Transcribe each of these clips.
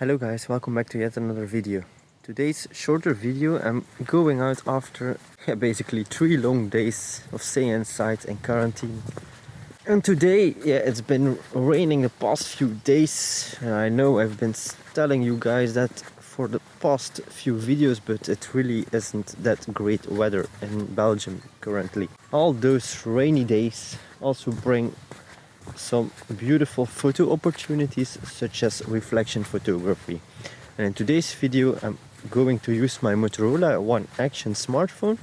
Hello guys, welcome back to yet another video. Today's shorter video, I'm going out after basically 3 long days of staying inside and quarantine. And today, it's been raining the past few days. And I know I've been telling you guys that for the past few videos, but it really isn't that great weather in Belgium currently. All those rainy days also bring some beautiful photo opportunities such as reflection photography. And in today's video I'm going to use my Motorola One Action smartphone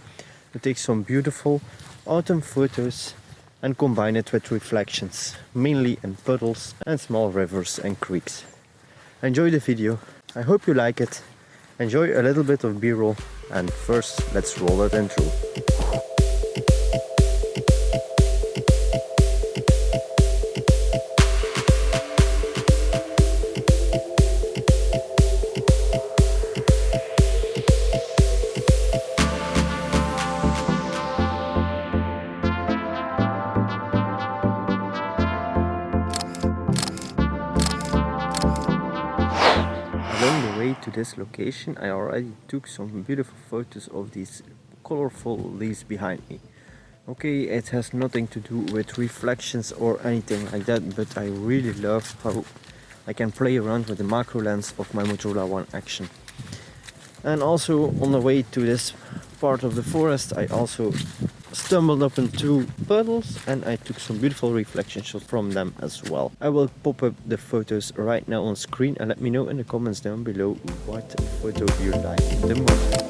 to take some beautiful autumn photos and combine it with reflections, mainly in puddles and small rivers and creeks. Enjoy the video, I hope you like it, enjoy a little bit of b-roll, and first let's roll that intro. To this location I already took some beautiful photos of these colorful leaves behind me. Okay, it has nothing to do with reflections or anything like that, but I really love how I can play around with the macro lens of my Motorola One Action. And also on the way to this part of the forest I also stumbled up into puddles and I took some beautiful reflection shots from them as well. I will pop up the photos right now on screen and let me know in the comments down below what photo you like the most.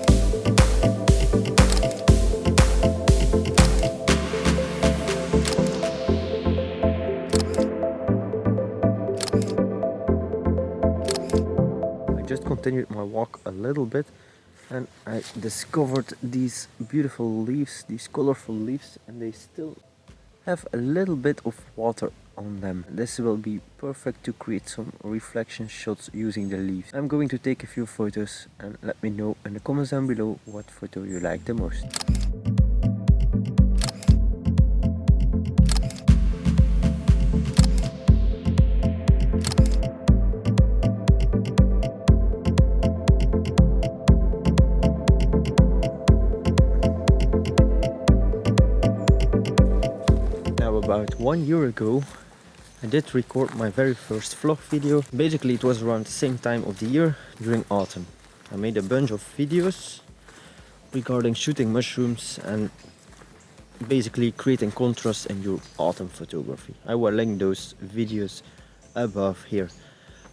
I just continued my walk a little bit and I discovered these beautiful leaves, these colorful leaves, and they still have a little bit of water on them. This will be perfect to create some reflection shots using the leaves. I'm going to take a few photos and let me know in the comments down below what photo you like the most. About 1 year ago I did record my very first vlog video. Basically it was around the same time of the year, during autumn. I made a bunch of videos regarding shooting mushrooms and basically creating contrast in your autumn photography. I will link those videos above here.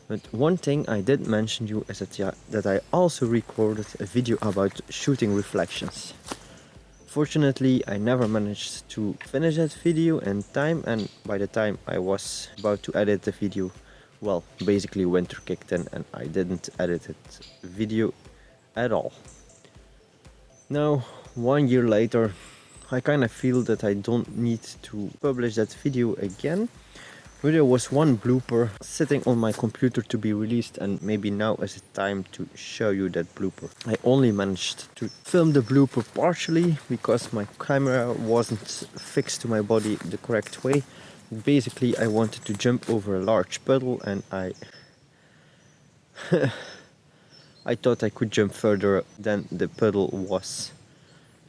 But one thing I did mention you is that I also recorded a video about shooting reflections. Fortunately, I never managed to finish that video in time, and by the time I was about to edit the video, well, basically winter kicked in and I didn't edit the video at all. Now, 1 year later, I kind of feel that I don't need to publish that video again. But there was one blooper sitting on my computer to be released, and maybe now is the time to show you that blooper. I only managed to film the blooper partially because my camera wasn't fixed to my body the correct way. Basically I wanted to jump over a large puddle and I thought I could jump further than the puddle was.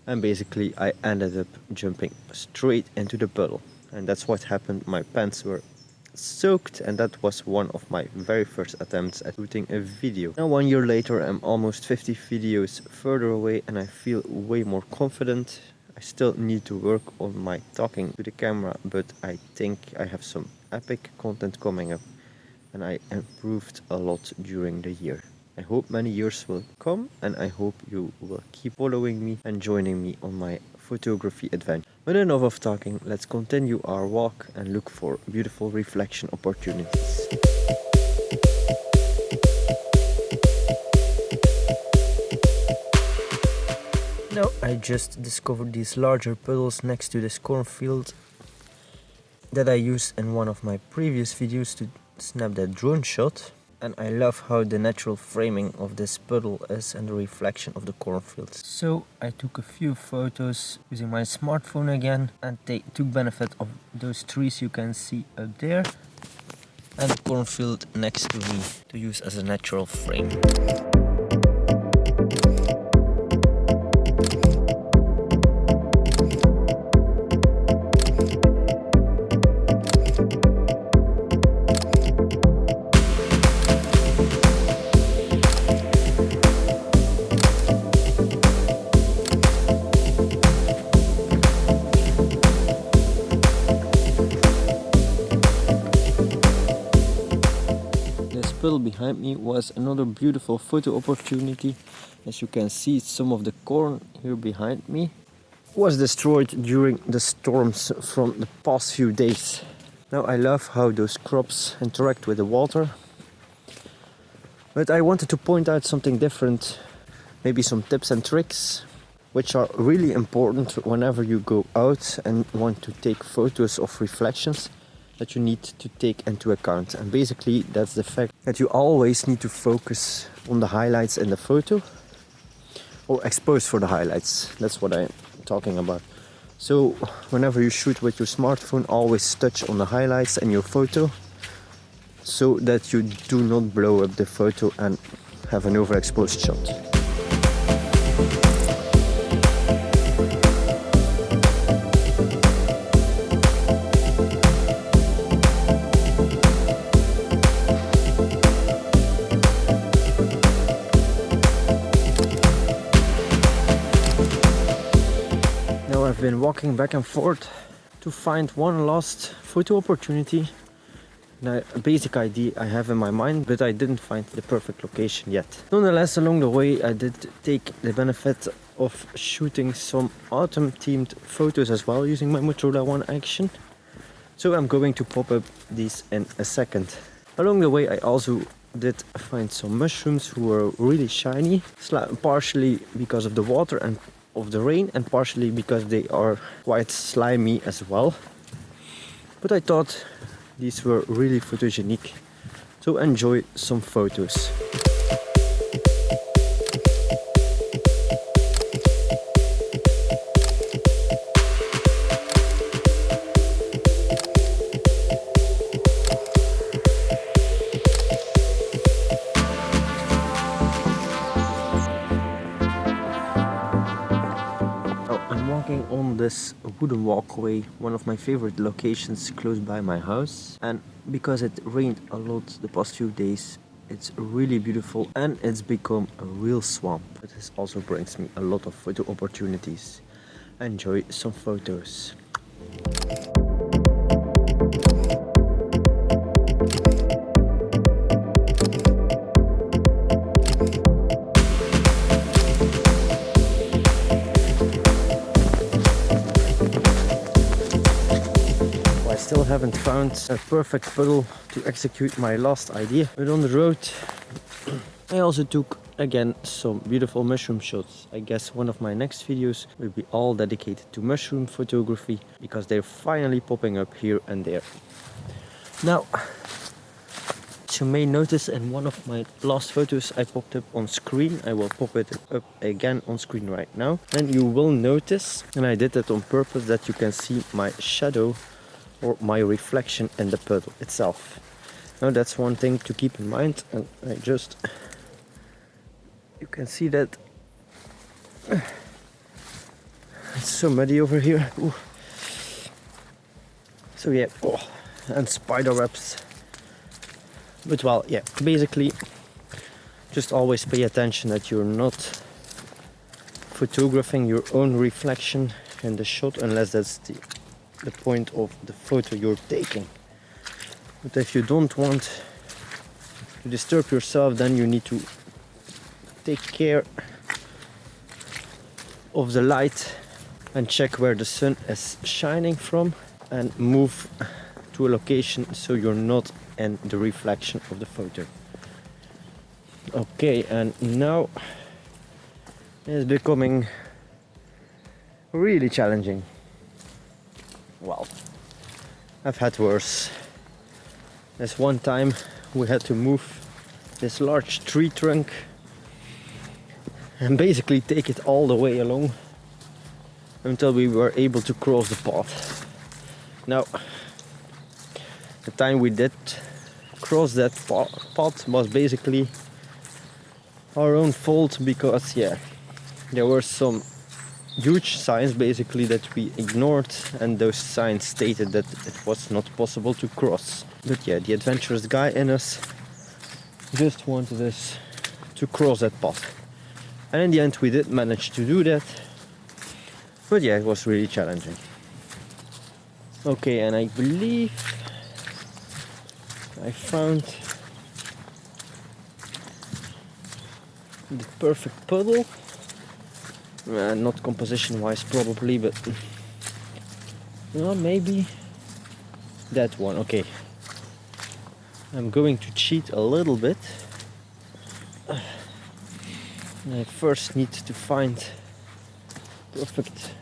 And basically I ended up jumping straight into the puddle. And that's what happened. My pants were soaked, and that was one of my very first attempts at shooting a video. Now 1 year later I'm almost 50 videos further away and I feel way more confident. I still need to work on my talking to the camera, but I think I have some epic content coming up and I improved a lot during the year. I hope many years will come and I hope you will keep following me and joining me on my photography adventure. But enough of talking, let's continue our walk and look for beautiful reflection opportunities. Now I just discovered these larger puddles next to this cornfield that I used in one of my previous videos to snap that drone shot. And I love how the natural framing of this puddle is and the reflection of the cornfields. So I took a few photos using my smartphone again, and they took benefit of those trees you can see up there. and the cornfield next to me to use as a natural frame. Behind me was another beautiful photo opportunity. As you can see, some of the corn here behind me was destroyed during the storms from the past few days. Now I love how those crops interact with the water, but I wanted to point out something different, maybe some tips and tricks which are really important whenever you go out and want to take photos of reflections that you need to take into account. And basically that's the fact that you always need to focus on the highlights in the photo, or expose for the highlights. That's what I'm talking about. So whenever you shoot with your smartphone, always touch on the highlights in your photo so that you do not blow up the photo and have an overexposed shot. I've been walking back and forth to find one last photo opportunity. Now, a basic idea I have in my mind, but I didn't find the perfect location yet. Nonetheless, along the way I did take the benefit of shooting some autumn themed photos as well using my Motorola One Action. So I'm going to pop up these in a second. Along the way I also did find some mushrooms who were really shiny, partially because of the water and of the rain, and partially because they are quite slimy as well. But I thought these were really photogenic, so enjoy some photos. On this wooden walkway, one of my favorite locations close by my house, and because it rained a lot the past few days, it's really beautiful and it's become a real swamp. But this also brings me a lot of photo opportunities. Enjoy some photos. Still haven't found a perfect puddle to execute my last idea, but on the road I also took again some beautiful mushroom shots. I guess one of my next videos will be all dedicated to mushroom photography, because they're finally popping up here and there. Now, as you may notice, in one of my last photos I popped up on screen. I will pop it up again on screen right now, and you will notice, and I did that on purpose, that you can see my shadow or my reflection in the puddle itself. Now that's one thing to keep in mind, and you can see that it's so muddy over here. Ooh. So yeah, and spider webs. But well, yeah, basically just always pay attention that you're not photographing your own reflection in the shot, unless that's the point of the photo you're taking. But if you don't want to disturb yourself, then you need to take care of the light and check where the sun is shining from, and move to a location so you're not in the reflection of the photo. Okay, and now it's becoming really challenging. Well, I've had worse. There's one time we had to move this large tree trunk and basically take it all the way along until we were able to cross the path. Now, the time we did cross that path was basically our own fault, because yeah, there were some huge signs basically that we ignored, and those signs stated that it was not possible to cross. But yeah, the adventurous guy in us just wanted us to cross that path, and in the end we did manage to do that. But yeah, it was really challenging. Okay, and I believe I found the perfect puddle. Not composition wise probably, but well, maybe that one. Okay, I'm going to cheat a little bit. I first need to find perfect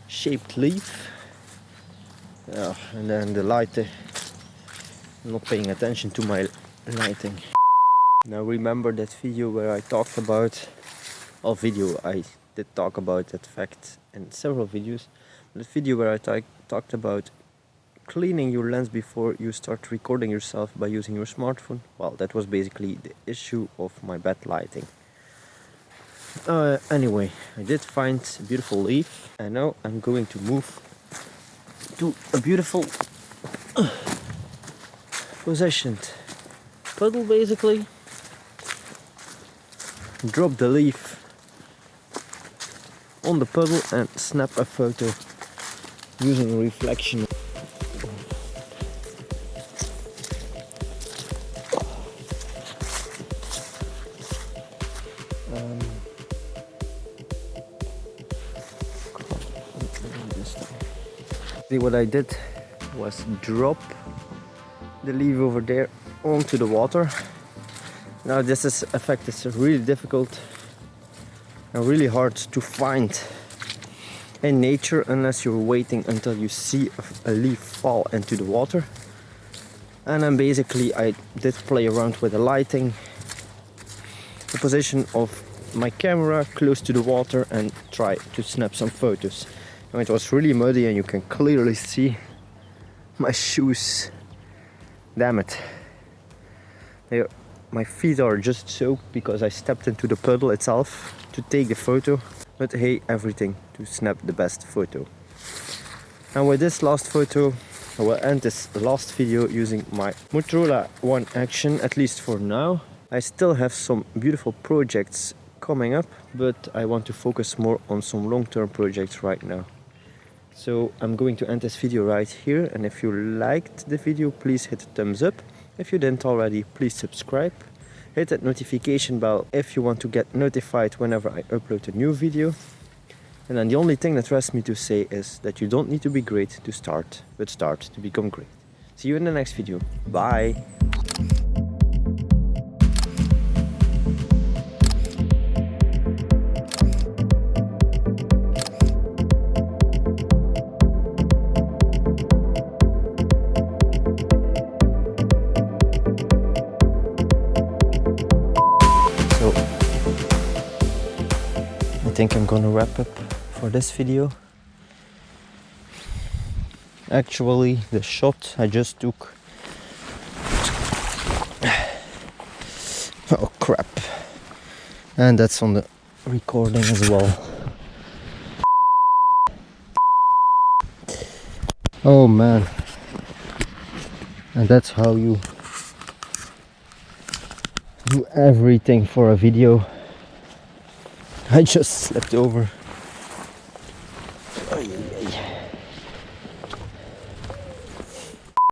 shaped leaf. And then the light, I'm not paying attention to my lighting. Now remember that video where I talked about, I did talk about that fact in several videos. The video where I talked about cleaning your lens before you start recording yourself by using your smartphone. Well, that was basically the issue of my bad lighting. Anyway, I did find a beautiful leaf, and now I'm going to move to a beautiful positioned puddle basically. Drop the leaf on the puddle and snap a photo using reflection. What I did was drop the leaf over there onto the water. Now this effect is really difficult and really hard to find in nature unless you're waiting until you see a leaf fall into the water. And then basically I did play around with the lighting, the position of my camera close to the water, and try to snap some photos. Now it was really muddy and you can clearly see my shoes. Damn it. My feet are just soaked because I stepped into the puddle itself to take the photo. But hey, everything to snap the best photo. And with this last photo, I will end this last video using my Motorola One Action, at least for now. I still have some beautiful projects coming up, but I want to focus more on some long-term projects right now. So I'm going to end this video right here, and if you liked the video, please hit a thumbs up. If you didn't already, please subscribe. Hit that notification bell if you want to get notified whenever I upload a new video. And then the only thing that rests me to say is that you don't need to be great to start, but start to become great. See you in the next video. Bye! I think I'm gonna wrap up for this video. Actually, the shot I just took, oh crap, and that's on the recording as well. Oh man, and that's how you do everything for a video. I just slept over. Ay, ay, ay.